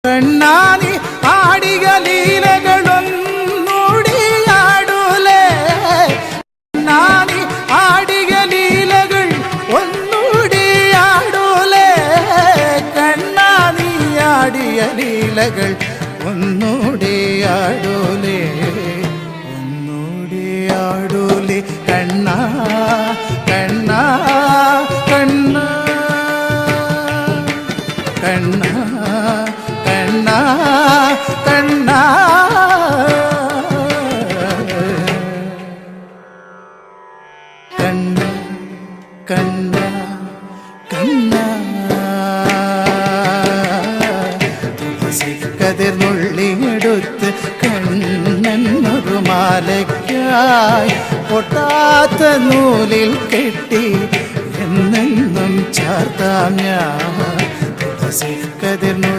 കണ്ണാനി ആടിയ ലീലകളൊന്നൂടിയാടൂലേ കണ്ണാനി ആടിയ ലീലകൾ ഒന്നൂടിയാടൂലേ കണ്ണാനി ആടിയ ലീലകൾ ഒന്നൂടിയാടൂലേ ഒന്നൂടിയാടൂലേ കണ്ണാ കണ്ണാ കണ്ണാ കണ്ണാ കണ്ണാ കണ്ണാ കണ്ണ കണ്ണ കണ്ണ കതിർന്നുള്ളിയെടുത്ത് കണ്ണനൊരു മാലയ്ക്കായി പൊട്ടാത്ത നൂലിൽ കെട്ടി എന്നെന്നും ചാർത്താം ഞാൻ കതിർന്നു